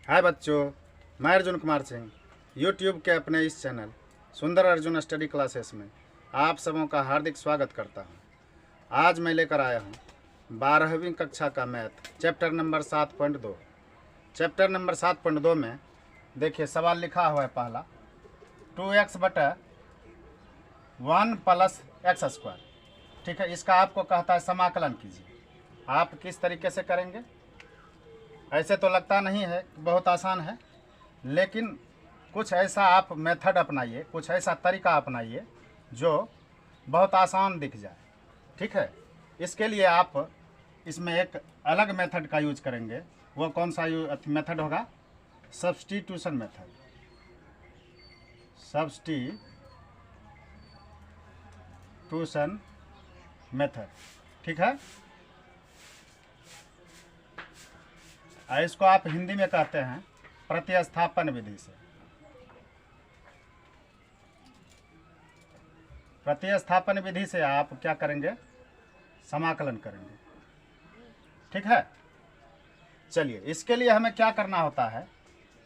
हाय बच्चों, मैं अर्जुन कुमार सिंह यूट्यूब के अपने इस चैनल सुंदर अर्जुन स्टडी क्लासेस में आप सबों का हार्दिक स्वागत करता हूं। आज मैं लेकर आया हूं 12वीं कक्षा का math chapter number 7.2। Chapter number 7.2 में देखिए सवाल लिखा हुआ है पहला 2x बटा 1 प्लस एक्स स्क्वायर। ठीक है, इसका आपको कहता है समाकलन कीजिए। आप किस तरीके से करेंगे? ऐसे तो लगता नहीं है, बहुत आसान है, लेकिन कुछ ऐसा आप मेथड अपनाइए, कुछ ऐसा तरीका अपनाइए जो बहुत आसान दिख जाए। ठीक है, इसके लिए आप इसमें एक अलग मेथड का यूज करेंगे। वो कौन सा मेथड होगा? Substitution method. Substitution method. ठीक है, इसको आप हिंदी में कहते हैं प्रतिस्थापन विधि से। प्रतिस्थापन विधि से आप क्या करेंगे? समाकलन करेंगे। ठीक है, चलिए इसके लिए हमें क्या करना होता है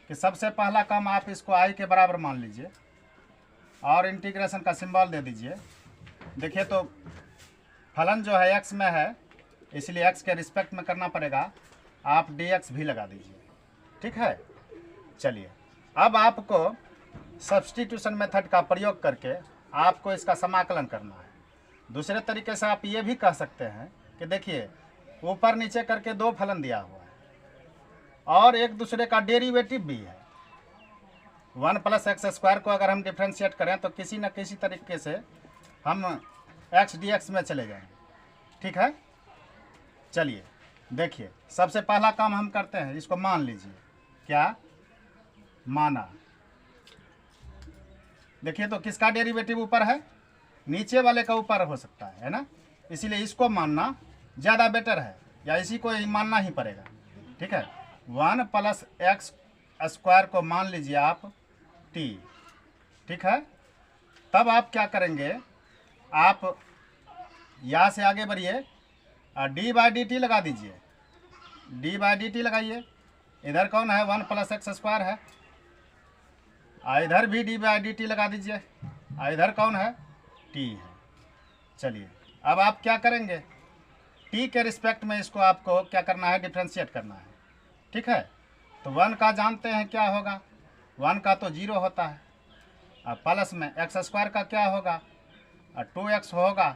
कि सबसे पहला काम आप इसको i के बराबर मान लीजिए और इंटीग्रेशन का सिंबल दे दीजिए। देखिए तो फलन जो है x में है, इसलिए x के रिस्पेक्ट में करना पड़ेगा, आप dx भी लगा दीजिए। ठीक है, चलिए अब आपको सब्स्टिट्यूशन मेथड का प्रयोग करके आपको इसका समाकलन करना है। दूसरे तरीके से आप ये भी कह सकते हैं कि देखिए ऊपर नीचे करके दो फलन दिया हुआ है और एक दूसरे का डेरिवेटिव भी है। 1 प्लस एक्स स्क्वायर को अगर हम डिफ्रेंशिएट करें तो किसी न किसी तरीके से हम x dx में चले जाएंगे। ठीक है, चलिए देखिए सबसे पहला काम हम करते हैं, इसको मान लीजिए। क्या माना? देखिए तो किसका डेरिवेटिव ऊपर है? नीचे वाले का ऊपर हो सकता है ना, इसीलिए इसको मानना ज़्यादा बेटर है, या इसी को मानना ही पड़ेगा। ठीक है, 1 प्लस एक्स स्क्वायर को मान लीजिए आप t। ठीक है, तब आप क्या करेंगे? आप यहाँ से आगे बढ़िए, डी बाई डी टी लगा दीजिए। डी बाई डी टी लगाइए। इधर कौन है? 1 प्लस एक्स स्क्वायर है। इधर भी डी बाई डी टी लगा दीजिए। इधर कौन है? टी है। चलिए अब आप क्या करेंगे? टी के रिस्पेक्ट में इसको आपको क्या करना है? डिफ्रेंशिएट करना है। ठीक है, तो 1 का जानते हैं क्या होगा? 1 का तो 0 होता है। अब प्लस में एक्स स्क्वायर का क्या होगा? 2x होगा।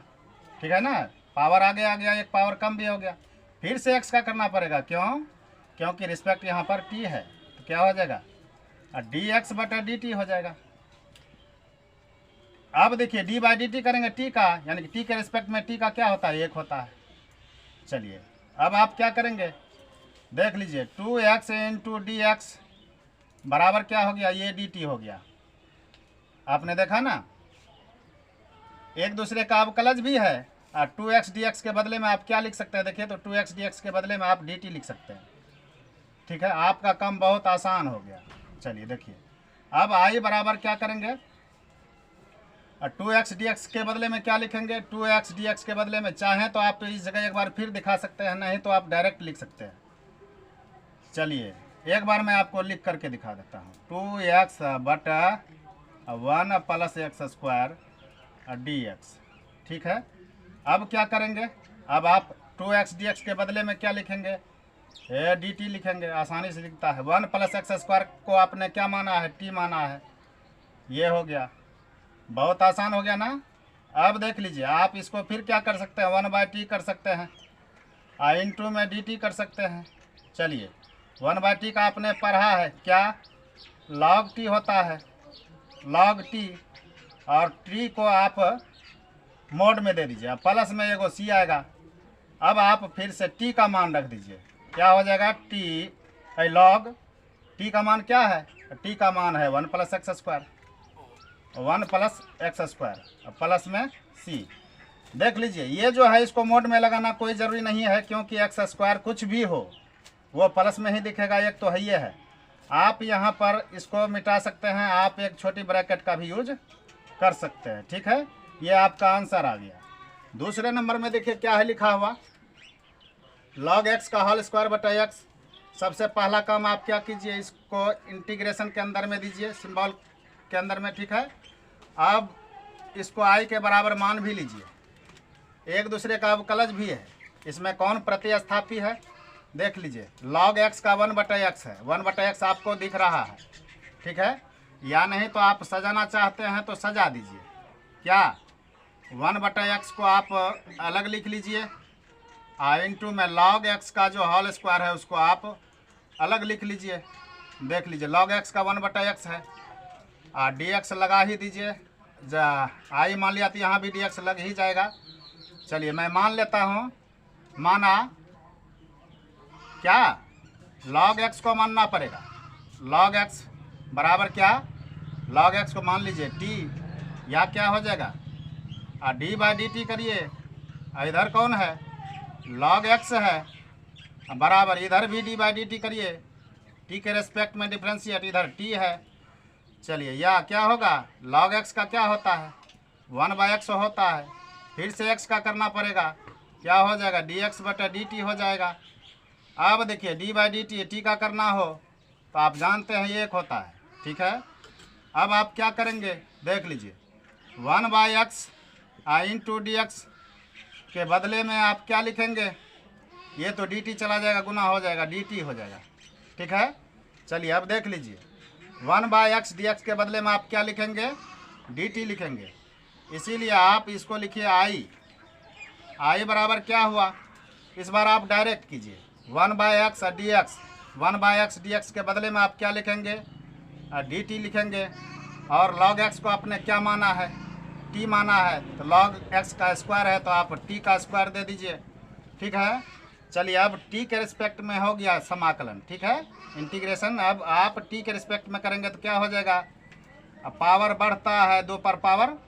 ठीक है ना, पावर आगे आ गया, एक पावर कम भी हो गया। फिर से x का करना पड़ेगा। क्यों? क्योंकि रिस्पेक्ट यहाँ पर t है, तो क्या हो जाएगा? dx बटा dt हो जाएगा। अब देखिए डी बाई डी टी करेंगे t का, यानी कि t के रिस्पेक्ट में t का क्या होता है? 1 होता है। चलिए अब आप क्या करेंगे? देख लीजिए 2x इंटू डी एक्स बराबर क्या हो गया? ये dt हो गया। आपने देखा ना, एक दूसरे का अवकलज भी है। 2x dx के बदले में आप क्या लिख सकते हैं? देखिए तो 2x dx के बदले में आप dt लिख सकते हैं। ठीक है, आपका काम बहुत आसान हो गया। चलिए देखिए अब i बराबर क्या करेंगे? 2x dx के बदले में क्या लिखेंगे? 2x dx के बदले में चाहें तो आप तो इस जगह एक बार फिर दिखा सकते हैं, नहीं तो आप डायरेक्ट लिख सकते हैं। चलिए एक बार मैं आपको लिख करके दिखा देता हूँ। 2x बटा 1 प्लस एक्स स्क्वायर dx। ठीक है, अब क्या करेंगे? अब आप 2x dx के बदले में क्या लिखेंगे? dt लिखेंगे। आसानी से लिखता है। 1 प्लस एक्स स्क्वायर को आपने क्या माना है? t माना है। ये हो गया, बहुत आसान हो गया ना। अब देख लीजिए आप इसको फिर क्या कर सकते हैं? 1 बाई टी कर सकते हैं, इंटू में dt कर सकते हैं। चलिए 1 बाई टी का आपने पढ़ा है क्या? log t होता है, log t, और t को आप मोड में दे दीजिए। प्लस में एगो c आएगा। अब आप फिर से t का मान रख दीजिए। क्या हो जाएगा? t log t का मान क्या है? t का मान है 1 plus x square, 1 plus x square plus में c। देख लीजिए ये जो है इसको मोड में लगाना कोई ज़रूरी नहीं है, क्योंकि एक्स स्क्वायर कुछ भी हो वो प्लस में ही दिखेगा। एक तो है ये है, आप यहाँ पर इसको मिटा सकते हैं, आप एक छोटी ब्रैकेट का भी यूज कर सकते हैं। ठीक है, ये आपका आंसर आ गया। दूसरे नंबर में देखिए क्या है लिखा हुआ? log x का होल स्क्वायर बटा x। सबसे पहला काम आप क्या कीजिए, इसको इंटीग्रेशन के अंदर में दीजिए, सिंबल के अंदर में, ठीक है। अब इसको आई के बराबर मान भी लीजिए, एक दूसरे का अवकलज भी है, इसमें कौन प्रतिस्थापी है देख लीजिए। log x का 1/x है, 1/x आपको दिख रहा है, ठीक है। या नहीं तो आप सजाना चाहते हैं तो सजा दीजिए, क्या 1/x को आप अलग लिख लीजिए, इंटू में log x का जो होल स्क्वायर है उसको आप अलग लिख लीजिए। देख लीजिए log x का 1/x है, dx लगा ही दीजिए, आई मान लिया तो यहाँ भी dx लग ही जाएगा। चलिए मैं मान लेता हूँ, माना क्या log x को मानना पड़ेगा, log x बराबर क्या, log x को मान लीजिए t, या क्या हो जाएगा d/dt करिए, इधर कौन है log x है, बराबर इधर भी d/dt करिए, t के रेस्पेक्ट में डिफ्रेंशिएट, इधर t है। चलिए या क्या होगा, log x का क्या होता है 1/x होता है, फिर से x का करना पड़ेगा, क्या हो जाएगा dx/dt हो जाएगा। अब देखिए d/dt t का करना हो तो आप जानते हैं ये एक होता है, ठीक है। अब आप क्या करेंगे देख लीजिए, 1/x इंटू dx के बदले में आप क्या लिखेंगे, ये तो dt चला जाएगा, गुना हो जाएगा, dt हो जाएगा, ठीक है। चलिए अब देख लीजिए 1/x dx के बदले में आप क्या लिखेंगे, dt लिखेंगे, इसीलिए आप इसको लिखिए i बराबर क्या हुआ, इस बार आप डायरेक्ट कीजिए 1/x dx, 1/x dx के बदले में आप क्या लिखेंगे, dt लिखेंगे, और log x को आपने क्या माना है, t माना है, तो log x का स्क्वायर है तो आप t का स्क्वायर दे दीजिए, ठीक है। चलिए अब t के रिस्पेक्ट में हो गया समाकलन, ठीक है, इंटीग्रेशन। अब आप t के रिस्पेक्ट में करेंगे तो क्या हो जाएगा, अब पावर बढ़ता है 2 पर पावर,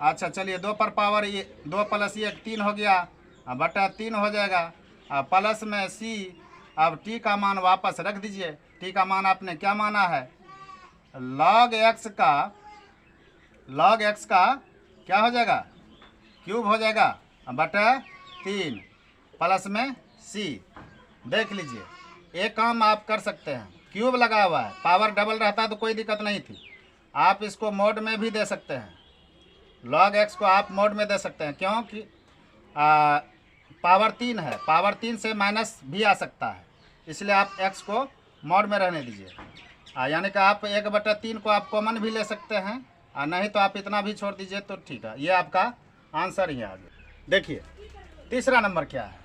अच्छा चलिए 2 पर पावर, ये 2 + 1 3 हो गया, बटा 3 हो जाएगा, प्लस में c, अब t का मान वापस रख दीजिए, t का मान आपने क्या माना है, log x का क्या हो जाएगा, क्यूब हो जाएगा, बटा 3 प्लस में c। देख लीजिए एक काम आप कर सकते हैं, क्यूब लगा हुआ है, पावर डबल रहता तो कोई दिक्कत नहीं थी, आप इसको मोड में भी दे सकते हैं, log x को आप मोड में दे सकते हैं, क्योंकि पावर 3 है, पावर 3 से माइनस भी आ सकता है, इसलिए आप x को मोड में रहने दीजिए, यानी कि आप 1/3 को आप कॉमन भी ले सकते हैं, नहीं तो आप इतना भी छोड़ दीजिए तो ठीक है। ये आपका आंसर ही है। आगे देखिए तीसरा नंबर क्या है,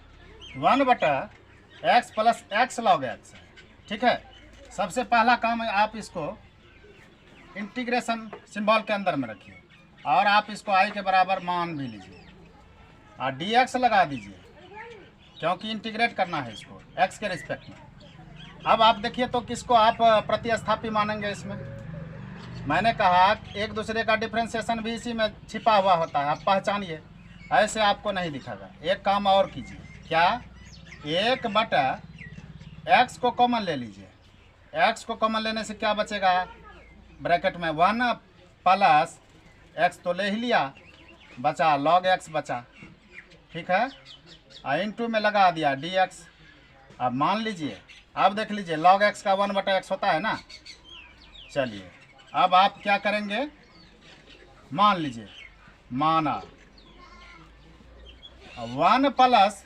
1/x + x log x है, ठीक है। सबसे पहला काम है आप इसको इंटीग्रेशन सिंबल के अंदर में रखिए, और आप इसको i के बराबर मान भी लीजिए, और dx लगा दीजिए, क्योंकि इंटीग्रेट करना है इसको x के रिस्पेक्ट में। अब आप देखिए तो किसको आप प्रतिस्थापी मानेंगे, इसमें मैंने कहा एक दूसरे का डिफ्रेंशिएशन भी इसी में छिपा हुआ होता है, आप पहचानिए, ऐसे आपको नहीं दिखागा। एक काम और कीजिए, क्या 1/x को कॉमन ले लीजिए, x को कॉमन लेने से क्या बचेगा, ब्रैकेट में 1 + x तो ले ही लिया, बचा log x बचा, ठीक है, इंटू में लगा दिया dx। अब मान लीजिए, अब देख लीजिए log x का 1/x होता है ना। चलिए अब आप क्या करेंगे, मान लीजिए, माना 1 +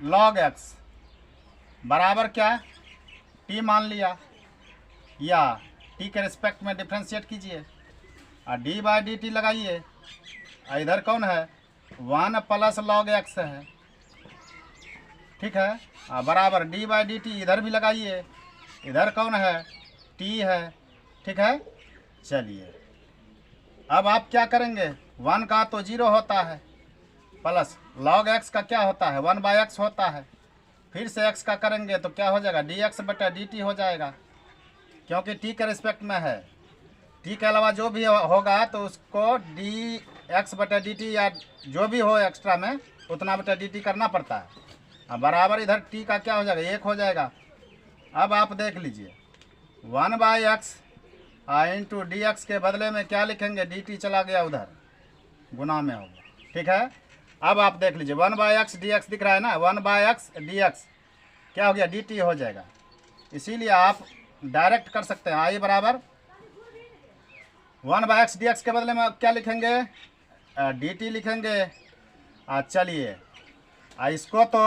log x बराबर क्या, t मान लिया, या t के रिस्पेक्ट में डिफ्रेंशिएट कीजिए, और d/dt लगाइए, इधर कौन है 1 + log x है, ठीक है, बराबर d/dt इधर भी लगाइए, इधर कौन है t है, ठीक है। चलिए अब आप क्या करेंगे, 1 का तो 0 होता है, प्लस log x का क्या होता है 1/x होता है, फिर से x का करेंगे तो क्या हो जाएगा dx/dt हो जाएगा, क्योंकि t के रिस्पेक्ट में है, t के अलावा जो भी होगा तो उसको dx/dt या जो भी हो एक्स्ट्रा में उतना /dt करना पड़ता है, अब बराबर इधर t का क्या हो जाएगा 1 हो जाएगा। अब आप देख लीजिए 1/x इंटू dx के बदले में क्या लिखेंगे, dt चला गया उधर, गुना में होगा, ठीक है। अब आप देख लीजिए 1/x dx दिख रहा है ना, 1/x dx क्या हो गया, डी टी हो जाएगा। इसीलिए आप डायरेक्ट कर सकते हैं। आई बराबर 1/x dx के बदले में आप क्या लिखेंगे, डी टी लिखेंगे। चलिए इसको तो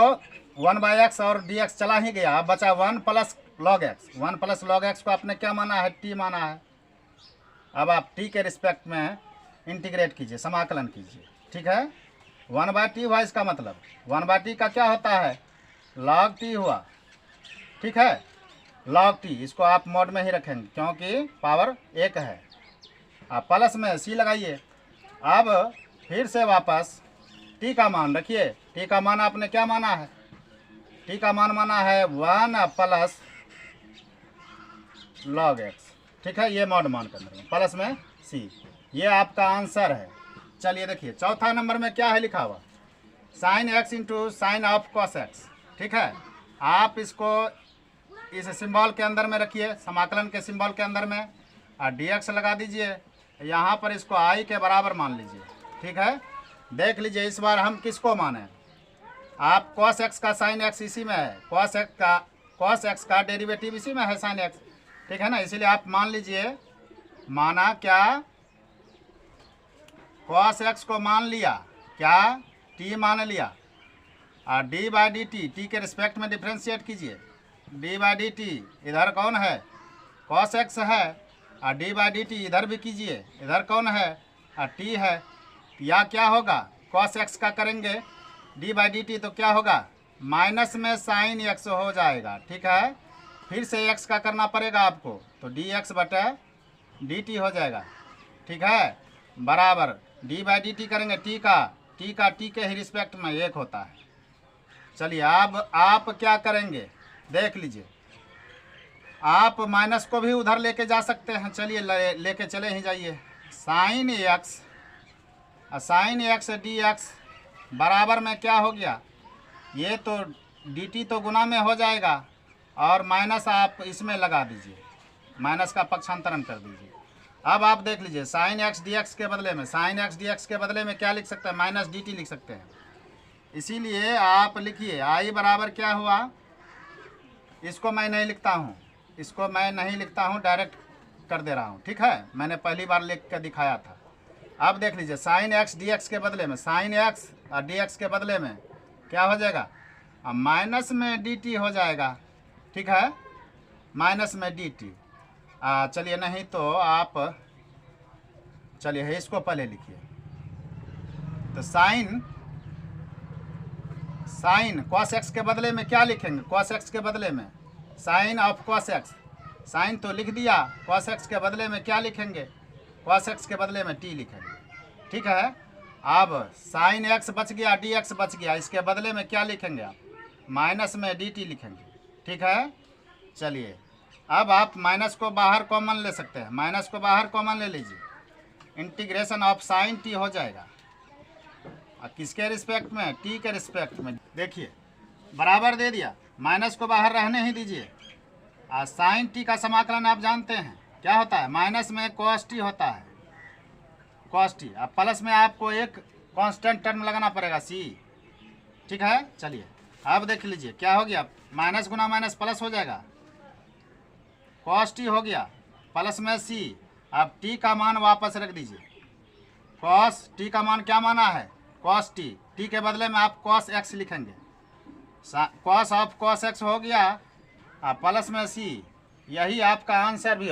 1/x और dx चला ही गया, अब बचा 1 plus log x. 1 plus log x को आपने क्या माना है, टी माना है। अब आप टी के रिस्पेक्ट में इंटीग्रेट कीजिए, समाकलन कीजिए। ठीक है, 1/t हुआ, इसका मतलब 1/t का क्या होता है, log t हुआ। ठीक है, log t, इसको आप मोड में ही रखेंगे क्योंकि पावर 1 है। आप प्लस में c लगाइए। अब फिर से वापस t का मान रखिए। t का मान आपने क्या माना है, t का मान माना है 1 प्लस log x। ठीक है, ये मॉड मान के अंदर में प्लस में c, ये आपका आंसर है। चलिए देखिए चौथा नंबर में क्या है लिखा हुआ, sine x into sine of cos x। ठीक है, आप इसको इस सिंबल के अंदर में रखिए, समाकलन के सिंबल के अंदर में, और dx लगा दीजिए। यहाँ पर इसको i के बराबर मान लीजिए। ठीक है, देख लीजिए इस बार हम किसको माने, आप cos x का साइन x इसी में है, cos x का डेरिवेटिव इसी में है साइन x। ठीक है ना, इसीलिए आप मान लीजिए, माना क्या, cos x को मान लिया, क्या t मान लिया, और d by D T, T के रिस्पेक्ट में डिफ्रेंशिएट कीजिए। d बाई डी टी इधर कौन है, cos x है, और d बाई डी टी इधर भी कीजिए, इधर कौन है, और t है। या क्या होगा, cos x का करेंगे d बाई डी टी तो क्या होगा, माइनस में साइन x हो जाएगा। ठीक है, फिर से x का करना पड़ेगा आपको, तो dx बटा dt हो जाएगा। ठीक है, बराबर d बाई डी टी करेंगे, t का t के ही रिस्पेक्ट में 1 होता है। चलिए अब आप क्या करेंगे, देख लीजिए, आप माइनस को भी उधर लेके जा सकते हैं। चलिए लेके चले ही जाइए, साइन x dx बराबर में क्या हो गया, ये तो dt तो गुना में हो जाएगा, और माइनस आप इसमें लगा दीजिए, माइनस का पक्षांतरण कर दीजिए। अब आप देख लीजिए, साइन x dx के बदले में, साइन x dx के बदले में क्या लिख सकते हैं, माइनस dt लिख सकते हैं। इसीलिए आप लिखिए i बराबर क्या हुआ, इसको मैं नहीं लिखता हूँ, इसको मैं नहीं लिखता हूँ, डायरेक्ट कर दे रहा हूँ। ठीक है, मैंने पहली बार लिख कर दिखाया था। अब देख लीजिए, साइन x dx के बदले में, साइन x और dx के बदले में क्या हो जाएगा, माइनस में dt हो जाएगा। ठीक है, माइनस में dt। चलिए नहीं तो आप, चलिए इसको पहले लिखिए, तो साइन cos x के बदले में क्या लिखेंगे, cos x के बदले में sine of cos x, sine तो लिख दिया, cos x के बदले में क्या लिखेंगे, cos x के बदले में t लिखेंगे। ठीक है, अब साइन x बच गया, dx बच गया, इसके बदले में क्या लिखेंगे आप, माइनस में dt लिखेंगे। ठीक है, चलिए अब आप माइनस को बाहर कॉमन ले सकते हैं, माइनस को बाहर कॉमन ले लीजिए, इंटीग्रेशन ऑफ साइन t हो जाएगा, और किसके रिस्पेक्ट में, t के रिस्पेक्ट में। देखिए बराबर दे दिया, माइनस को बाहर रहने ही दीजिए। साइन t का समाकलन आप जानते हैं क्या होता है, माइनस में cos t होता है, cos t। अब प्लस में आपको एक कांस्टेंट टर्म लगाना पड़ेगा c। ठीक है, चलिए अब देख लीजिए क्या हो गया, माइनस गुना माइनस प्लस हो जाएगा, cos t हो गया, प्लस में c। अब t का मान वापस रख दीजिए, cos t का मान क्या माना है, cos t, t के बदले में आप cos x लिखेंगे, cos ऑफ cos x हो गया, प्लस में c। यही आपका आंसर भी।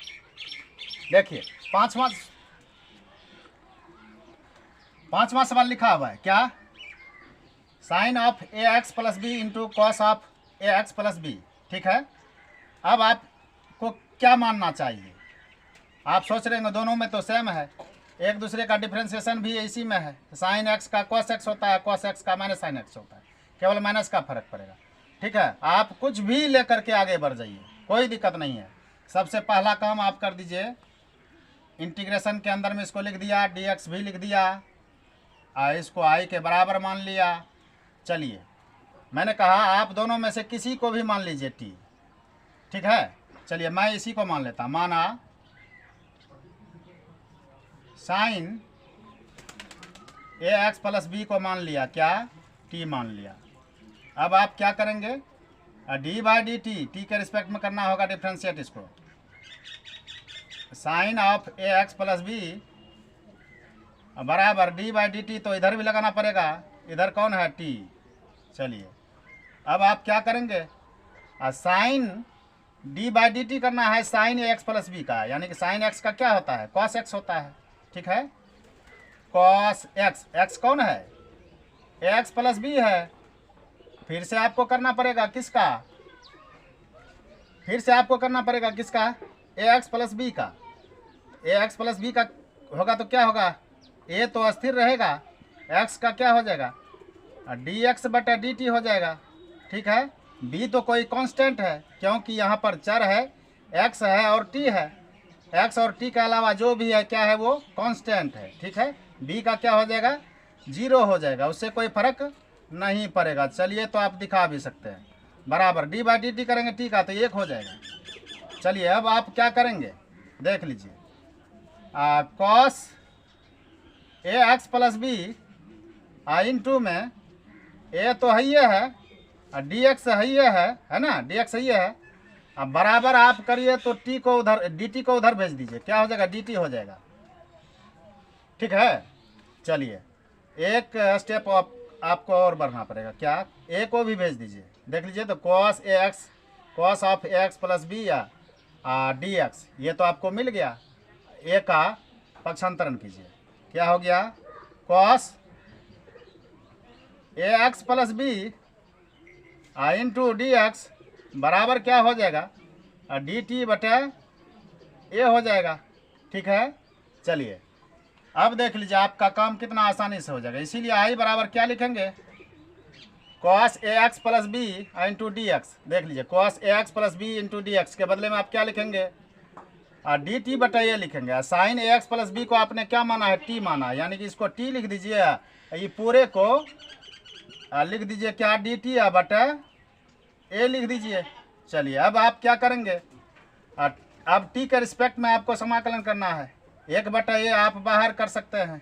देखिए पांचवा सवाल लिखा हुआ है क्या, sine of ax plus B into cos of ax plus B. ठीक है, अब आपको क्या मानना चाहिए, आप सोच रहे हैं दोनों में तो सेम है, एक दूसरे का डिफ्रेंसिएशन भी इसी में है, साइन x का cos x होता है, cos x का माइनस साइन x होता है, केवल माइनस का फर्क पड़ेगा। ठीक है, आप कुछ भी लेकर के आगे बढ़ जाइए, कोई दिक्कत नहीं है। सबसे पहला काम आप कर दीजिए, इंटीग्रेशन के अंदर में इसको लिख दिया, dx भी लिख दिया, इसको i के बराबर मान लिया। चलिए मैंने कहा आप दोनों में से किसी को भी मान लीजिए t। ठीक है, चलिए मैं इसी को मान लेता, माना साइन ax प्लस बी को मान लिया, क्या t मान लिया। अब आप क्या करेंगे, डी बाई डी टी के रिस्पेक्ट में करना होगा डिफ्रेंशिएट इसको। Sine of A x plus B बराबर डी बाई डी टी, तो इधर भी लगाना पड़ेगा, इधर कौन है टी। चलिए अब आप क्या करेंगे, sine D by D T करना है साइन ए एक्स प्लस बी का, यानी कि साइन एक्स का क्या होता है, कॉस एक्स होता है, ठीक है। कॉस एक्स, एक्स कौन है, ए एक्स प्लस बी है। फिर से आपको करना पड़ेगा किसका, फिर से आपको करना पड़ेगा किसका, ए एक्स प्लस बी का। ए एक्स प्लस बी का होगा तो क्या होगा, ए तो अस्थिर रहेगा, एक्स का क्या हो जाएगा, डी एक्स बटा डी टी हो जाएगा, ठीक है। बी तो कोई कांस्टेंट है, क्योंकि यहाँ पर चर है, एक्स है और टी है, एक्स और टी के अलावा जो भी है क्या है वो कांस्टेंट है, ठीक है। बी का क्या हो जाएगा, 0 हो जाएगा, उससे कोई फर्क नहीं पड़ेगा। चलिए तो आप दिखा भी सकते हैं, बराबर डी बाई डी टी करेंगे टी का तो 1 हो जाएगा। चलिए अब आप क्या करेंगे देख लीजिए, cos a x plus B into में ए तो है ये है, डी एक्स है ये है ना, डी एक्स ये है। अब बराबर आप करिए तो टी को उधर, डी टी को उधर भेज दीजिए, क्या हो जाएगा, डी टी हो जाएगा, ठीक है। चलिए एक स्टेप आपको और बढ़ना पड़ेगा, क्या, ए को भी भेज दीजिए, देख लीजिए। तो cos a x, cos of A x plus b या डी एक्स, ये तो आपको मिल गया। ए का पक्षांतरण कीजिए, क्या हो गया, cos a x plus B into d x बराबर क्या हो जाएगा, डी टी बटा ए हो जाएगा, ठीक है। चलिए अब देख लीजिए आपका काम कितना आसानी से हो जाएगा। इसीलिए आई बराबर क्या लिखेंगे, cos a x plus B into d x. देख लीजिए cos a x plus B into d x के बदले में आप क्या लिखेंगे, डी टी बटा ए लिखेंगे। साइन ए एक्स प्लस बी को आपने क्या माना है, टी माना है, यानी कि इसको टी लिख दीजिए, ये पूरे को लिख दीजिए क्या, डी टी बटा ए लिख दीजिए। चलिए अब आप क्या करेंगे, अब टी के रिस्पेक्ट में आपको समाकलन करना है, 1 बटा ए आप बाहर कर सकते हैं,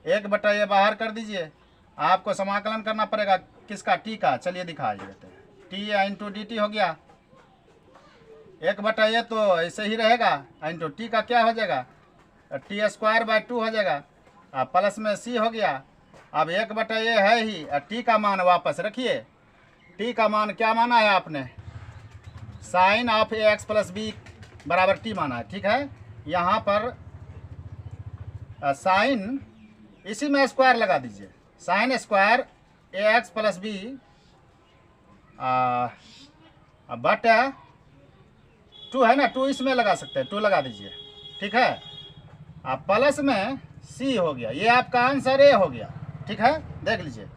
1 बटा ए बाहर कर दीजिए, आपको समाकलन करना पड़ेगा किसका, टी का। चलिए दिखा देते हैं, टी इंटू डी टी हो गया, 1 बटा ए तो ऐसे ही रहेगा, इंटू टी का क्या हो जाएगा, टी स्क्वायर बाई 2 हो जाएगा, प्लस में सी हो गया। अब 1 बटा ए है ही, टी का मान वापस रखिए, टी का मान क्या माना है आपने, sine of A x plus B बराबर टी माना है, ठीक है। यहाँ पर साइन इसी में स्क्वायर लगा दीजिए, साइन स्क्वायर ए एक्स प्लस बी बटा 2 है ना, 2 इसमें लगा सकते हैं, 2 लगा दीजिए, ठीक है। प्लस में सी हो गया, ये आपका आंसर ए हो गया, ठीक है। देख लीजिए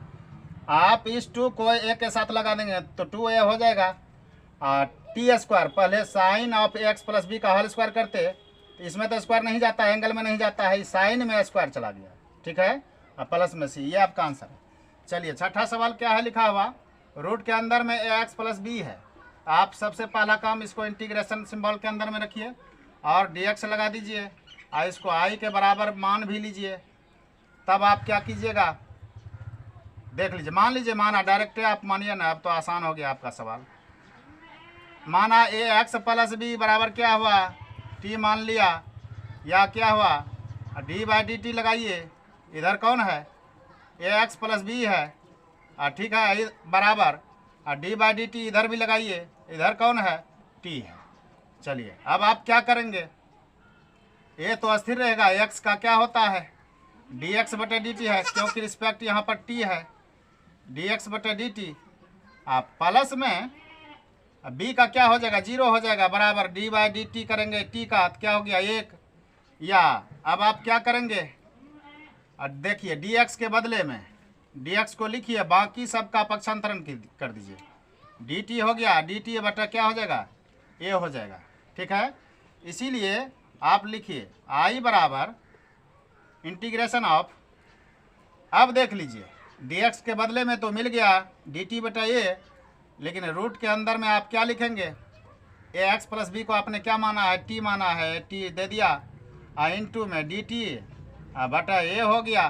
आप इस 2 को ए के साथ लगा देंगे तो 2a हो जाएगा, टी स्क्वायर, पहले sine of A x plus B का होल स्क्वायर करते, इसमें तो स्क्वायर नहीं जाता है, एंगल में नहीं जाता है, साइन में स्क्वायर चला गया, ठीक है, प्लस में सी, ये आपका आंसर है। चलिए छठा सवाल क्या है लिखा हुआ, रूट के अंदर में ए एक्स प्लस बी है, आप सबसे पहला काम इसको इंटीग्रेशन सिंबल के अंदर में रखिए और डी एक्स लगा दीजिए, और इसको आई के बराबर मान भी लीजिए। तब आप क्या कीजिएगा, देख लीजिए, मान लीजिए, माना डायरेक्ट आप मानिए ना, अब तो आसान हो गया आपका सवाल। माना ए एक्स प्लस बी बराबर क्या हुआ, टी मान लिया, या क्या हुआ, डी बाई डी टी लगाइए, इधर कौन है, ए एक्स प्लस बी है, ठीक है, बराबर डी बाई डी टी इधर भी लगाइए, इधर कौन है, टी है। चलिए अब आप क्या करेंगे, ए तो अस्थिर रहेगा, एक्स का क्या होता है, डी एक्स बटे डी टी है, क्योंकि रिस्पेक्ट यहाँ पर टी है, डी एक्स बटे डी टी, प्लस में बी का क्या हो जाएगा, 0 हो जाएगा, बराबर डी बाई डी टी करेंगे, टी का क्या हो गया 1, या अब आप क्या करेंगे, देखिए डी एक्स के बदले में डी एक्स को लिखिए, बाकी सबका पक्षांतरण कर दीजिए, डी टी हो गया, डी टी बटा क्या हो जाएगा, ए हो जाएगा, ठीक है। इसीलिए आप लिखिए आई बराबर इंटीग्रेशन ऑफ, अब देख लीजिए डी एक्स के बदले में तो मिल गया डी टी बटा ए, लेकिन रूट के अंदर में आप क्या लिखेंगे, ए एक्स प्लस बी को आपने क्या माना है, टी माना है, टी दे दिया, इंटू में डी टी बटा ए हो गया,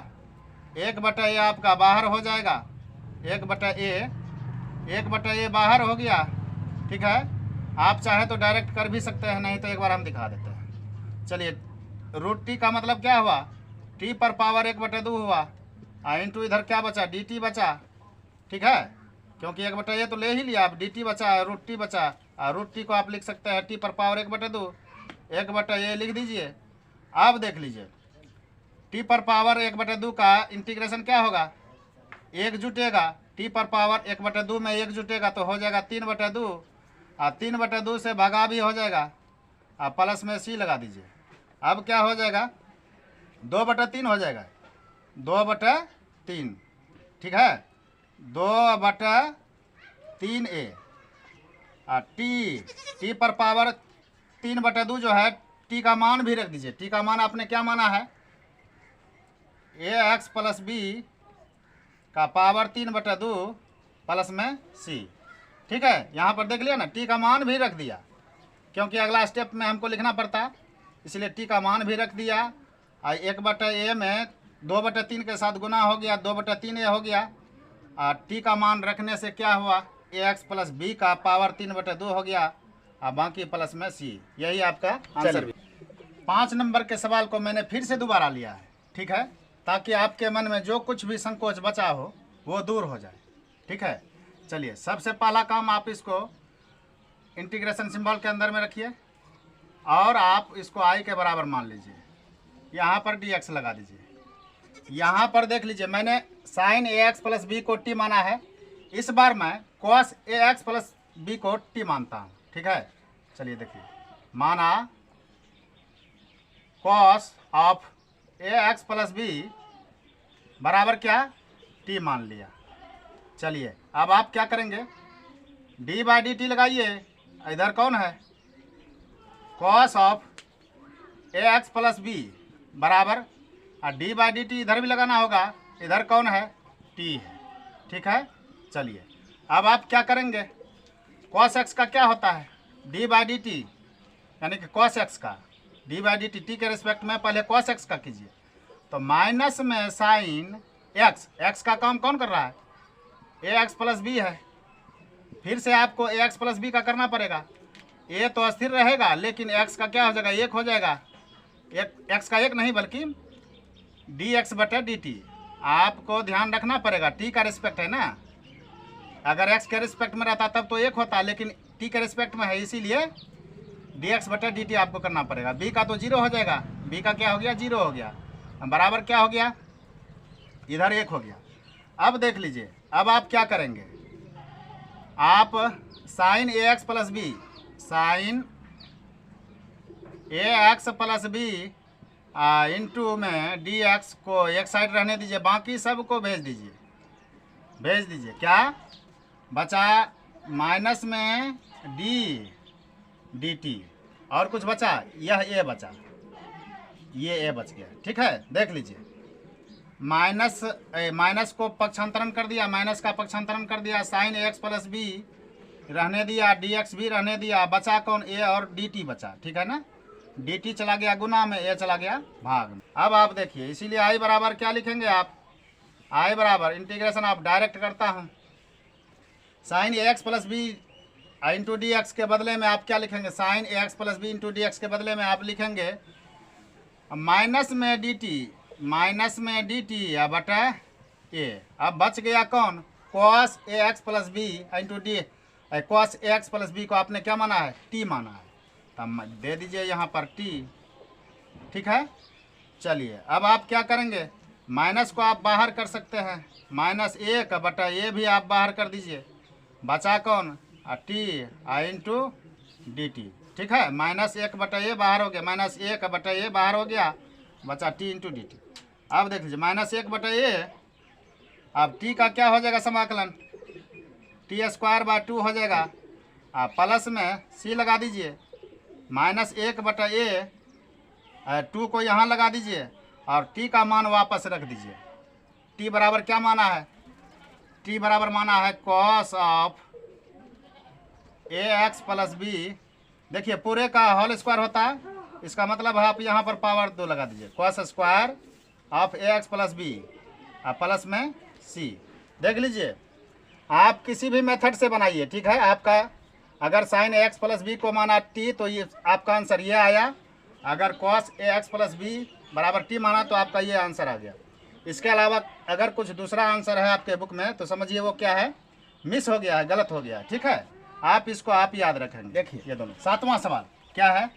1 बटा ए आपका बाहर हो जाएगा, 1 बटा ए 1 बटा ए बाहर हो गया, ठीक है। आप चाहे तो डायरेक्ट कर भी सकते हैं, नहीं तो एक बार हम दिखा देते हैं। चलिए, रूट टी का मतलब क्या हुआ, टी पर पावर 1/2 हुआ, इंटू इधर क्या बचा, डी टी बचा, ठीक है, क्योंकि 1 बटा ए तो ले ही लिया, आप डी टी बचा, रूट टी बचा। रूट टी को आप लिख सकते हैं टी पर पावर 1/2, 1 बटा ए लिख दीजिए। अब देख लीजिए, टी पर पावर 1/2 का इंटीग्रेशन क्या होगा, 1 जुटेगा, टी पर पावर 1/2 में 1 जुटेगा तो हो जाएगा 3/2, और 3/2 से भगा भी हो जाएगा, आप प्लस में सी लगा दीजिए। अब क्या हो जाएगा, 2/3 हो जाएगा, 2/3, ठीक है, 2/3 ए। और टी पर पावर 3/2 जो है, टी का मान भी रख दीजिए। टी का मान आपने क्या माना है, ax प्लस बी का पावर 3/2 प्लस में सी, ठीक है। यहाँ पर देख लिया ना, टी का मान भी रख दिया, क्योंकि अगला स्टेप में हमको लिखना पड़ता, इसलिए टी का मान भी रख दिया। और 1/a में 2/3 के साथ गुना हो गया, 2/3 ए हो गया। और टी का मान रखने से क्या हुआ, ax प्लस बी का पावर 3/2 हो गया, और बाकी प्लस में सी। यही आपका आंसर। 5 नंबर के सवाल को मैंने फिर से दोबारा लिया है, ठीक है, ताकि आपके मन में जो कुछ भी संकोच बचा हो वो दूर हो जाए, ठीक है। चलिए, सबसे पहला काम, आप इसको इंटीग्रेशन सिंबल के अंदर में रखिए और आप इसको आई के बराबर मान लीजिए। यहाँ पर डी एक्स लगा दीजिए। यहाँ पर देख लीजिए, मैंने साइन ए एक्स प्लस बी को टी माना है, इस बार मैं cos a x plus b को टी मानता हूँ, ठीक है। चलिए देखिए, माना cos of A x plus B बराबर क्या, टी मान लिया। चलिए, अब आप क्या करेंगे, डी बाई डी टी लगाइए। इधर कौन है, cos of A x plus B बराबर, और डी बाई डी टी इधर भी लगाना होगा, इधर कौन है, टी है, ठीक है। चलिए, अब आप क्या करेंगे, कॉस एक्स का क्या होता है, डी बाई डी टी, यानी कि कॉस एक्स का D by D T, T के रिस्पेक्ट में पहले कॉस एक्स का कीजिए, तो माइनस में साइन एक्स, एक्स का काम कौन कर रहा है, ए एक्स प्लस बी है। फिर से आपको ए एक्स प्लस बी का करना पड़ेगा, ए तो अस्थिर रहेगा, लेकिन एक्स का क्या हो जाएगा, 1 हो जाएगा, एक्स का 1 नहीं बल्कि डी एक्स बटे डी टी। आपको ध्यान रखना पड़ेगा, टी का रिस्पेक्ट है ना, अगर एक्स के रिस्पेक्ट में रहता तब तो 1 होता, लेकिन टी के रिस्पेक्ट में है, इसीलिए डी एक्स बटे डी टी आपको करना पड़ेगा। बी का तो 0 हो जाएगा, बी का क्या हो गया, 0 हो गया, बराबर क्या हो गया, इधर 1 हो गया। अब देख लीजिए, अब आप क्या करेंगे, आप साइन ए एक्स प्लस बी, साइन ए एक्स प्लस बी इंटू में डी एक्स को एक साइड रहने दीजिए, बाकी सब को भेज दीजिए, भेज दीजिए। क्या बचा, माइनस में डी डी टी, और कुछ बचा, यह ए बचा, ये ए बच गया, ठीक है। देख लीजिए, माइनस को पक्षांतरण कर दिया, माइनस का पक्षांतरण कर दिया, साइन ए एक्स प्लस बी रहने दिया, डी एक्स भी रहने दिया, बचा कौन, ए और डी टी बचा, ठीक है ना। डी टी चला गया गुना में, ए चला गया भाग में। अब आप देखिए, इसीलिए आई बराबर क्या लिखेंगे आप, आई बराबर इंटीग्रेशन आप डायरेक्ट करता हूँ, साइन ए x plus B into d x के बदले में आप क्या लिखेंगे, साइन ए x plus B into d x के बदले में आप लिखेंगे माइनस में डी टी, माइनस में डी टी या बटा ए। अब बच गया कौन, cos a x plus B into d, cos a x plus b को आपने क्या माना है, टी माना है, तब दे दीजिए यहाँ पर टी, ठीक है। चलिए, अब आप क्या करेंगे, माइनस को आप बाहर कर सकते हैं, -1 बटा ए भी आप बाहर कर दीजिए, बचा कौन, टी इंटू डी टी, ठीक है। -1 बटा ए बाहर हो गया, -1 बटा ए बाहर हो गया, बचा टी इंटू डी टी। अब देख लीजिए, -1 बटा ए, अब टी का क्या हो जाएगा समाकलन, t²/2 हो जाएगा, आप प्लस में सी लगा दीजिए, -1 बटा ए, 2 को यहाँ लगा दीजिए, और टी का मान वापस रख दीजिए। टी बराबर क्या माना है, टी बराबर माना है cos of A x plus b, देखिए पूरे का होल स्क्वायर होता है, इसका मतलब है आप यहाँ पर पावर 2 लगा दीजिए, cos square of A x plus b, plus में सी। देख लीजिए, आप किसी भी मेथड से बनाइए, ठीक है। आपका अगर साइन ए एक्स प्लस बी को माना टी तो ये आपका आंसर ये आया, अगर cos a x plus B बराबर टी माना तो आपका ये आंसर आ गया। इसके अलावा अगर कुछ दूसरा आंसर है आपके बुक में तो समझिए वो क्या है, मिस हो गया है, गलत हो गया है, ठीक है। आप इसको आप याद रखेंगे। देखिए ये दोनों, 7वां सवाल क्या है,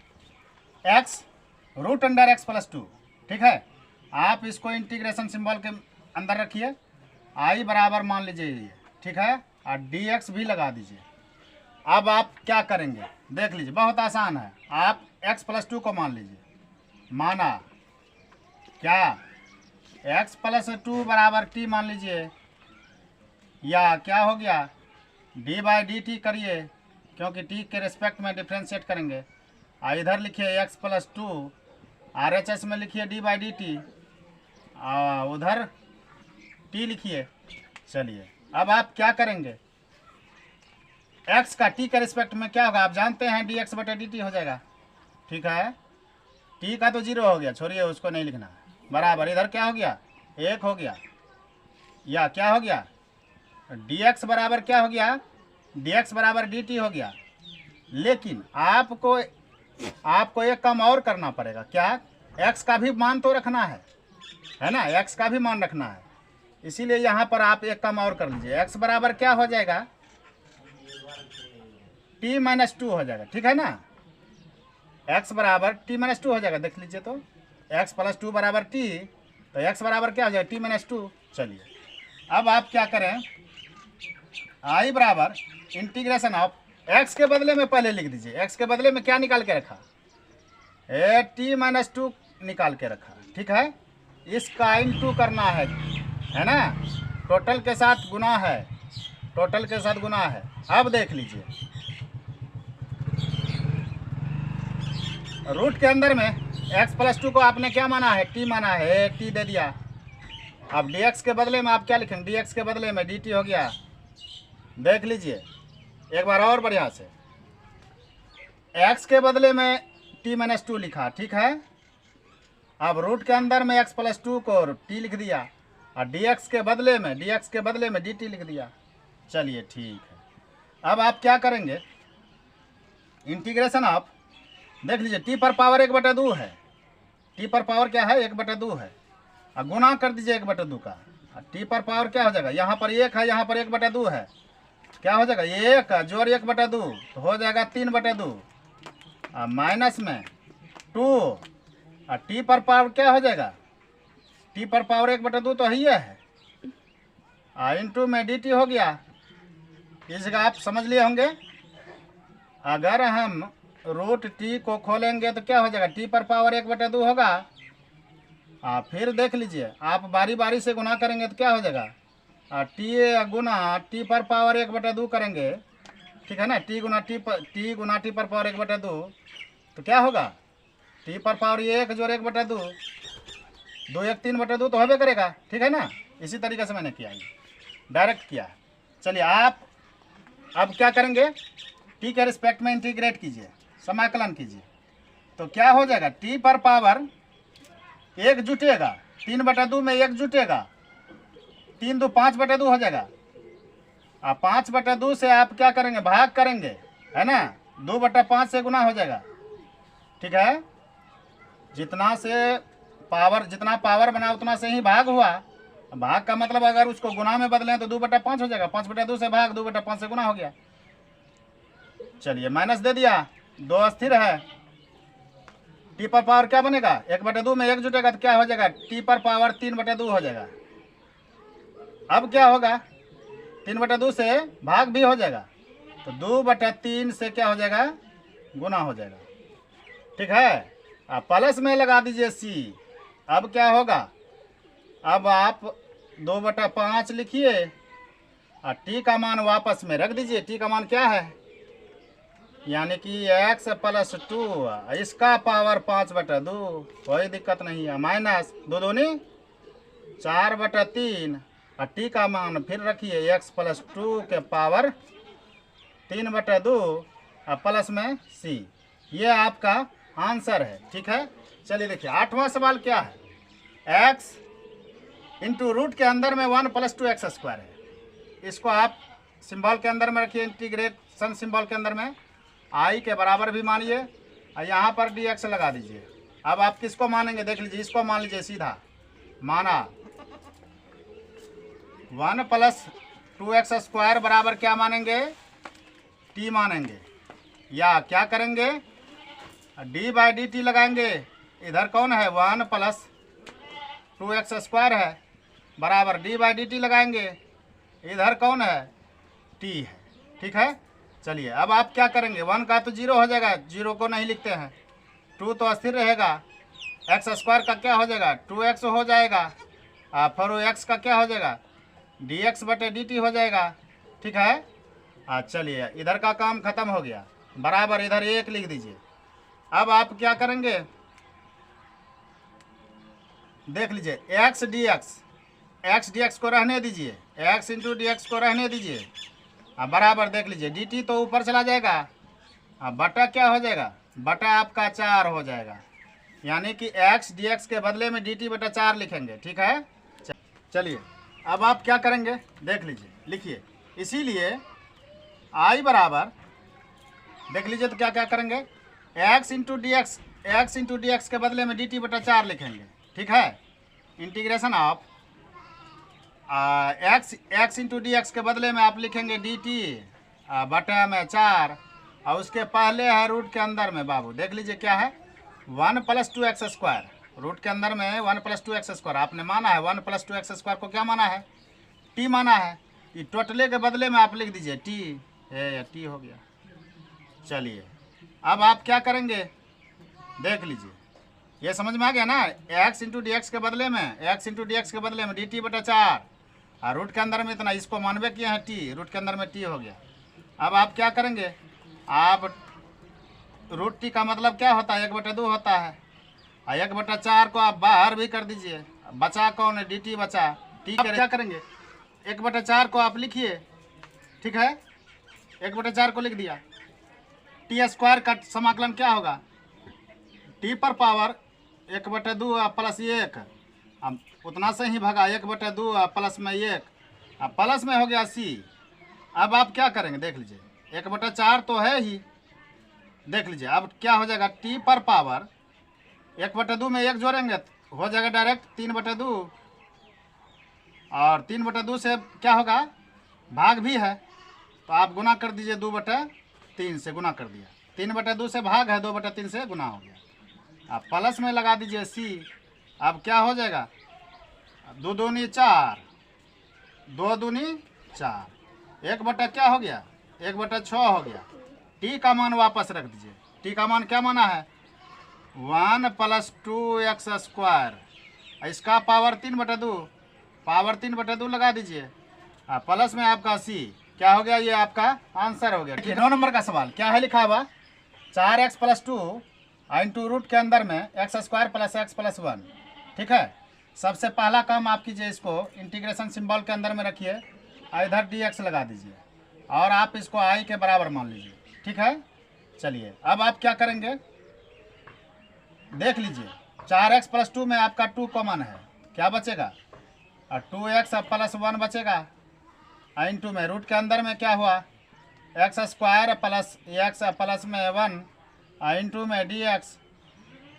x root under x plus 2, ठीक है। आप इसको इंटीग्रेशन सिंबल के अंदर रखिए, आई बराबर मान लीजिए ये, ठीक है, और डी एक्स भी लगा दीजिए। अब आप क्या करेंगे देख लीजिए, बहुत आसान है। आप x प्लस 2 को मान लीजिए, माना क्या, x प्लस 2 बराबर t मान लीजिए, या क्या हो गया d बाई डी टी करिए, क्योंकि t के रिस्पेक्ट में डिफ्रेंशिएट करेंगे। इधर लिखिए x प्लस 2, RHS में लिखिए d बाई डी टी, उधर t लिखिए। चलिए अब आप क्या करेंगे, x का t के रिस्पेक्ट में क्या होगा आप जानते हैं, dx बटे dt हो जाएगा, ठीक है। t का तो 0 हो गया, छोड़िए उसको नहीं लिखना, बराबर इधर क्या हो गया 1 हो गया, या क्या हो गया dx बराबर क्या हो गया, dx बराबर dt हो गया। लेकिन आपको एक काम और करना पड़ेगा, क्या, x का भी मान तो रखना है ना, x का भी मान रखना है। इसीलिए यहाँ पर आप एक काम और कर लीजिए, x बराबर क्या हो जाएगा, t माइनस 2 हो जाएगा, ठीक है ना। x बराबर t माइनस 2 हो जाएगा, देख लीजिए तो x प्लस 2 बराबर t, तो x बराबर क्या हो जाएगा, t माइनस 2। चलिए अब आप क्या करें, i बराबर इंटीग्रेशन ऑफ x के बदले में पहले लिख दीजिए, x के बदले में क्या निकाल के रखा, t माइनस 2 निकाल के रखा, ठीक है। इसका इनटू करना है ना, टोटल के साथ गुना है, टोटल के साथ गुना है। अब देख लीजिए रूट के अंदर में x प्लस 2 को आपने क्या माना है, t माना है, t दे दिया। अब dx के बदले में आप क्या लिखेंगे, dx के बदले में dt हो गया। देख लीजिए एक बार और बढ़िया से, x के बदले में t माइनस 2 लिखा, ठीक है। अब रूट के अंदर में x प्लस 2 को t लिख दिया, और dx के बदले में dt लिख दिया। चलिए ठीक है। अब आप क्या करेंगे, इंटीग्रेशन ऑफ, देख लीजिए t पर पावर 1/2 है, t पर पावर क्या है 1/2 है, और गुना कर दीजिए 1/2 का, और t पर पावर क्या हो जाएगा, यहाँ पर 1 है, यहाँ पर 1/2 है, क्या हो जाएगा 1 जोड़ 1/2 तो हो जाएगा 3/2, और माइनस में 2, और t पर पावर क्या हो जाएगा, t पर पावर 1/2 तो ही है, और इंटू में dt हो गया। इस जगह आप समझ लिए होंगे, अगर हम रूट t को खोलेंगे तो क्या हो जाएगा, t पर पावर 1/2 होगा। फिर देख लीजिए आप बारी बारी से गुना करेंगे तो क्या हो जाएगा, t गुना t पर पावर 1/2 करेंगे, ठीक है ना, t गुना t पर पावर 1/2 तो क्या होगा, t पर पावर 1 जोड़ 1/2, 2 1 3/2 तो होबे करेगा, ठीक है ना। इसी तरीके से मैंने किया, डायरेक्ट किया। चलिए आप अब क्या करेंगे, t के रिस्पेक्ट में इंटीग्रेट कीजिए, समाकलन कीजिए, तो क्या हो जाएगा, t पर पावर 1 जुटेगा, 3/2 में 1 जुटेगा, 3 2 5/2 हो जाएगा। 5/2 से आप क्या करेंगे, भाग करेंगे, है ना, 2/5 से गुना हो जाएगा, ठीक है। जितना पावर बना उतना से ही भाग हुआ, भाग का मतलब अगर उसको गुना में बदलें तो 2/5 हो जाएगा, 5/2 से भाग 2/5 से गुना हो गया। चलिए माइनस दे दिया, 2 अस्थिर है, t पर पावर क्या बनेगा, 1/2 में 1 जुटेगा तो क्या हो जाएगा, t पर पावर 3/2 हो जाएगा। अब क्या होगा, 3/2 से भाग भी हो जाएगा, तो 2/3 से क्या हो जाएगा, गुना हो जाएगा, ठीक है। अब प्लस में लगा दीजिए c। अब क्या होगा, अब आप 2/5 लिखिए, और t का मान वापस में रख दीजिए। t का मान क्या है, यानी कि x प्लस 2, इसका पावर 5/2, कोई दिक्कत नहीं है, माइनस 2 दूनी 4/3, और t का मान फिर रखिए x प्लस 2 के पावर 3/2, और प्लस में c। ये आपका आंसर है, ठीक है। चलिए देखिए 8वां सवाल क्या है, x इंटू रूट के अंदर में 1 + 2x² है। इसको आप सिंबल के अंदर में रखिए, इंटीग्रेशन सिंबल के अंदर में आई के बराबर भी मानिए और यहाँ पर डी एक्स लगा दीजिए। अब आप किसको मानेंगे देख लीजिए, इसको मान लीजिए सीधा, माना 1 + 2x² बराबर क्या मानेंगे, टी मानेंगे, या क्या करेंगे d/dt लगाएंगे। इधर कौन है 1 + 2x² है बराबर d/dt लगाएंगे, इधर कौन है t है। ठीक है, चलिए अब आप क्या करेंगे, 1 का तो 0 हो जाएगा, 0 को नहीं लिखते हैं, 2 तो अस्थिर रहेगा, x² का क्या हो जाएगा 2x हो जाएगा, फिर x का क्या हो जाएगा dx/dt हो जाएगा। ठीक है, चलिए इधर का काम खत्म हो गया, बराबर इधर 1 लिख दीजिए। अब आप क्या करेंगे देख लीजिए, x dx को रहने दीजिए, x × dx को रहने दीजिए, बराबर देख लीजिए dt तो ऊपर चला जाएगा, बटा क्या हो जाएगा, बटा आपका 4 हो जाएगा, यानी कि x dx के बदले में dt/4 लिखेंगे। ठीक है, चलिए अब आप क्या करेंगे देख लीजिए, लिखिए, इसीलिए I बराबर देख लीजिए तो क्या क्या करेंगे, x × dx के बदले में dt/4 लिखेंगे। ठीक है, इंटीग्रेशन ऑफ x × dx के बदले में आप लिखेंगे dt/4 और उसके पहले है रूट के अंदर में बाबू देख लीजिए क्या है 1 + 2x², रूट के अंदर में 1 + 2x² आपने माना है, 1 + 2x² को क्या माना है t माना है, ये टोटले के बदले में आप लिख दीजिए t है, t हो गया। चलिए अब आप क्या करेंगे देख लीजिए, ये समझ में आ गया ना, x × dx के बदले में dt/4 और रूट के अंदर में इतना, इसको मानवे किए हैं t, रूट के अंदर में t हो गया। अब आप क्या करेंगे, आप रूट t का मतलब क्या होता है 1/2 होता है, और 1/4 को आप बाहर भी कर दीजिए, बचा कौन है dt बचा t के, क्या करेंगे 1/4 को आप लिखिए। ठीक है, 1/4 को लिख दिया, t² का समाकलन क्या होगा t पर पावर 1/2 + 1, अब उतना से ही भगा 1/2 प्लस में 1, अब प्लस में हो गया c। अब आप क्या करेंगे देख लीजिए, 1/4 तो है ही, देख लीजिए अब क्या हो जाएगा t पर पावर 1/2 में 1 जोड़ेंगे तो हो जाएगा डायरेक्ट 3/2, और 3/2 से क्या होगा भाग भी है तो आप गुना कर दीजिए, 2/3 से गुना कर दिया, 3/2 से भाग है, 2/3 से गुना हो गया, आप प्लस में लगा दीजिए c। अब क्या हो जाएगा 2 दूनी 4, 2 दूनी 4, 1 क्या हो गया 1/6 हो गया। t का मान वापस रख दीजिए, t का मान क्या माना है 1 + 2x², इसका पावर 3/2, पावर 3/2 लगा दीजिए, प्लस में आपका c क्या हो गया, ये आपका आंसर हो गया। 9 नंबर का सवाल क्या है लिखा हुआ 4x + 2 इंटू रूट के अंदर में x² + x + 1। ठीक है, सबसे पहला काम आप कीजिए, इसको इंटीग्रेशन सिंबल के अंदर में रखिए, इधर dx लगा दीजिए और आप इसको i के बराबर मान लीजिए। ठीक है, चलिए अब आप क्या करेंगे देख लीजिए, 4x + 2 में आपका 2 कॉमन है, क्या बचेगा 2x + 1 बचेगा, इंटू में रूट के अंदर में क्या हुआ x² + x प्लस में 1 इंटू में dx।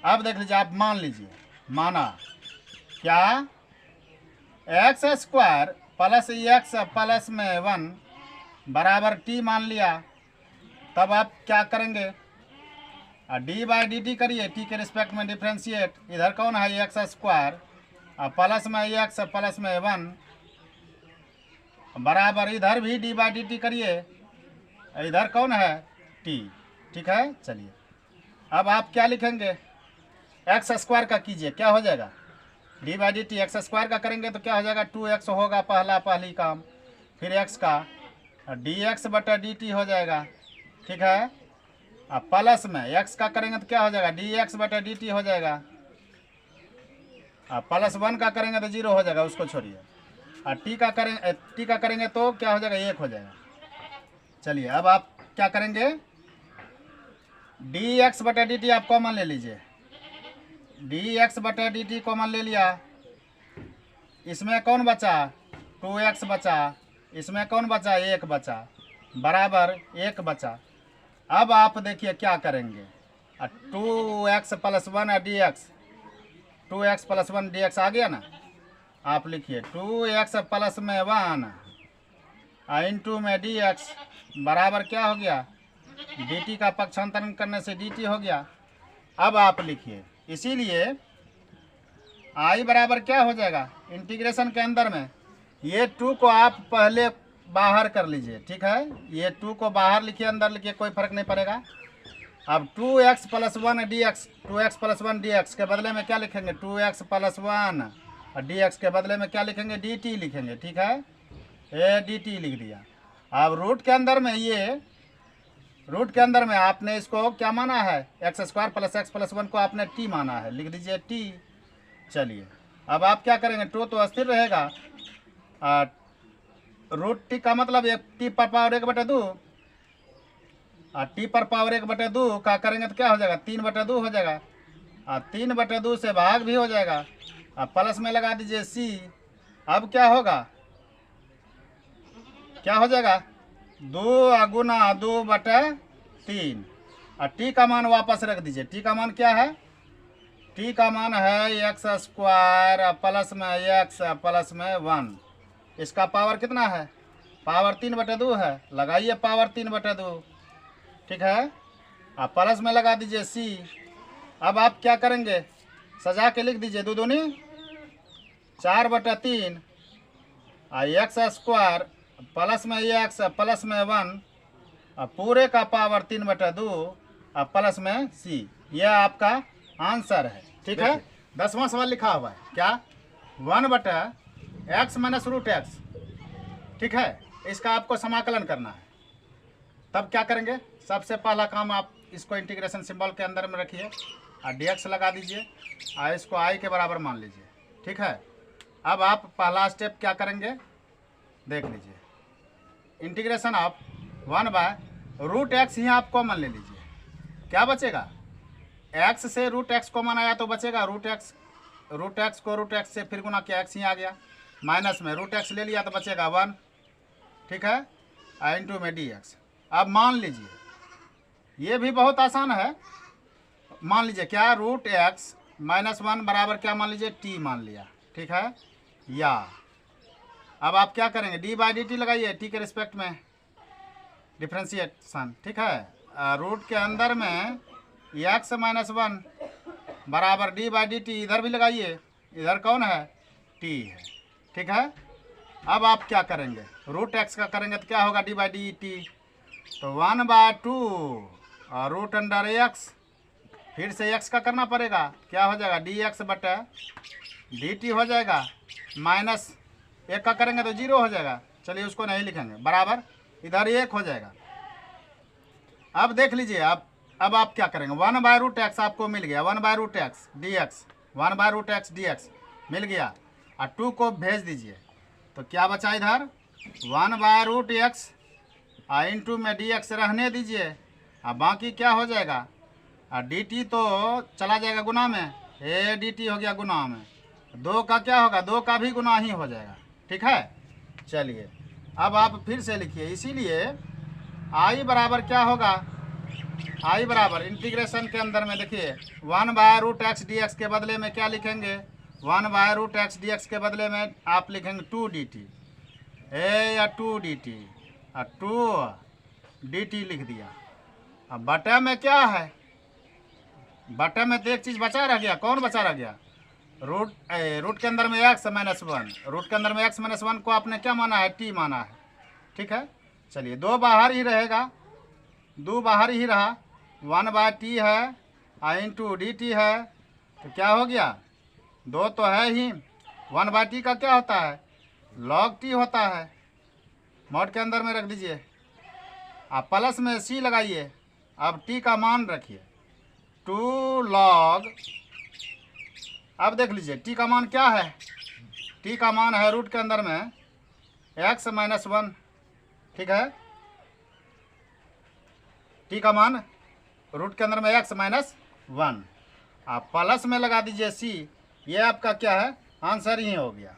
अब देख लीजिए, आप मान लीजिए, माना क्या x² + x प्लस में 1 बराबर t मान लिया, तब आप क्या करेंगे d/dt करिए, t के रिस्पेक्ट में डिफ्रेंशिएट, इधर कौन है x² प्लस में x प्लस में 1 बराबर इधर भी d/dt करिए, इधर कौन है t। ठीक है, चलिए अब आप क्या लिखेंगे x² का कीजिए, क्या हो जाएगा d/dt, x² का करेंगे तो क्या हो जाएगा 2x होगा पहली काम, फिर x का dx/dt हो जाएगा। ठीक है, अब प्लस में x का करेंगे तो क्या हो जाएगा dx/dt हो जाएगा, प्लस 1 का करेंगे तो 0 हो जाएगा, उसको छोड़िए, और t का करेंगे तो क्या हो जाएगा 1 हो जाएगा। चलिए अब आप क्या करेंगे dx/dt आप कॉमन ले लीजिए, dx/dt कॉमन ले लिया, इसमें कौन बचा 2x बचा, इसमें कौन बचा, एक बचा, बराबर एक बचा। अब आप देखिए क्या करेंगे, 2x + 1 dx, 2x + 1 dx आ गया ना। आप लिखिए 2x + में 1 इंटू में dx बराबर क्या हो गया, dt का पक्षांतरण करने से dt हो गया। अब आप लिखिए, इसीलिए i बराबर क्या हो जाएगा, इंटीग्रेशन के अंदर में ये 2 को आप पहले बाहर कर लीजिए, ठीक है। ये 2 को बाहर लिखिए, अंदर लिखिए, कोई फर्क नहीं पड़ेगा। अब 2x + 1 dx, 2x + 1 dx के बदले में क्या लिखेंगे, 2x + 1 और dx के बदले में क्या लिखेंगे, dt लिखेंगे, ठीक है। ए dt लिख दिया। अब रूट के अंदर में आपने इसको क्या माना है, x² + x + 1 को आपने t माना है, लिख दीजिए t। चलिए अब आप क्या करेंगे, 2 तो अस्थिर रहेगा, रूट टी का मतलब टी पर पावर 1/2 और टी पर पावर 1/2 का करेंगे तो क्या हो जाएगा, 3/2 हो जाएगा, और 3/2 से भाग भी हो जाएगा। अब प्लस में लगा दीजिए c। अब क्या होगा, क्या हो जाएगा, 2 गुना 2/3 और टी का मान वापस रख दीजिए। टी का मान क्या है, टी का मान है x² प्लस में x प्लस में 1। इसका पावर कितना है, पावर 3/2 है, लगाइए पावर 3/2, ठीक है। आप प्लस में लगा दीजिए c। अब आप क्या करेंगे, सजा के लिख दीजिए 2 दूनी 4/3 और x² प्लस में x प्लस में 1 और पूरे का पावर 3/2 और प्लस में c। यह आपका आंसर है, ठीक है। 10वां सवाल लिखा हुआ है क्या, 1/x - √x, ठीक है। इसका आपको समाकलन करना है। तब क्या करेंगे, सबसे पहला काम आप इसको इंटीग्रेशन सिंबल के अंदर में रखिए और dx लगा दीजिए और इसको i के बराबर मान लीजिए, ठीक है। अब आप पहला स्टेप क्या करेंगे, देख लीजिए, इंटीग्रेशन ऑफ 1/√x ही आप कॉमन ले लीजिए, क्या बचेगा, x से √x कॉमन आया तो बचेगा √x, √x को √x से फिर गुना किया, x ही आ गया, माइनस में √x ले लिया तो बचेगा 1, ठीक है, इंटू में dx। अब मान लीजिए, ये भी बहुत आसान है, मान लीजिए क्या, √x - 1 बराबर क्या मान लीजिए, t मान लिया, ठीक है। या अब आप क्या करेंगे, d/dt लगाइए t के रिस्पेक्ट में डिफ्रेंशिएशन, ठीक है। रूट के अंदर में x - 1 बराबर d/dt, इधर भी लगाइए, इधर कौन है, t है, ठीक है। अब आप क्या करेंगे, √x का करेंगे तो क्या होगा, d/dt, तो 1/2 और √x, फिर से x का करना पड़ेगा, क्या हो जाएगा, dx/dt हो जाएगा, माइनस 1 का करेंगे तो 0 हो जाएगा, चलिए उसको नहीं लिखेंगे, बराबर इधर 1 हो जाएगा। अब देख लीजिए, अब आप क्या करेंगे, 1/√x आपको मिल गया, 1/√x dx, 1/√x dx मिल गया, और 2 को भेज दीजिए तो क्या बचा इधर, 1/√x इंटू में dx रहने दीजिए, और बाकी क्या हो जाएगा, और dt तो चला जाएगा गुना में, ए dt हो गया गुना में, 2 का क्या होगा, 2 का भी गुना ही हो जाएगा, ठीक है। चलिए अब आप फिर से लिखिए, इसीलिए i बराबर क्या होगा, i बराबर इंटीग्रेशन के अंदर में देखिए 1/√x dx के बदले में क्या लिखेंगे, 1/√x dx के बदले में आप लिखेंगे 2dt, या 2dt और 2dt लिख दिया। अब बटा में क्या है, बटा में तो एक चीज़ बचा रह गया, कौन बचा रह गया, रूट के अंदर में x - 1, रूट के अंदर में x - 1 को आपने क्या माना है, t माना है, ठीक है। चलिए 2 बाहर ही रहेगा, 2 बाहर ही रहा, 1/t है इंटू dt है, तो क्या हो गया, 2 तो है ही, 1/t का क्या होता है, log t होता है, मॉड के अंदर में रख दीजिए, आप प्लस में c लगाइए, अब t का मान रखिए 2 log, अब देख लीजिए t का मान क्या है, t का मान है रूट के अंदर में x - 1, ठीक है, t का मान रूट के अंदर में x - 1, आप प्लस में लगा दीजिए c, ये आपका क्या है, आंसर ही हो गया।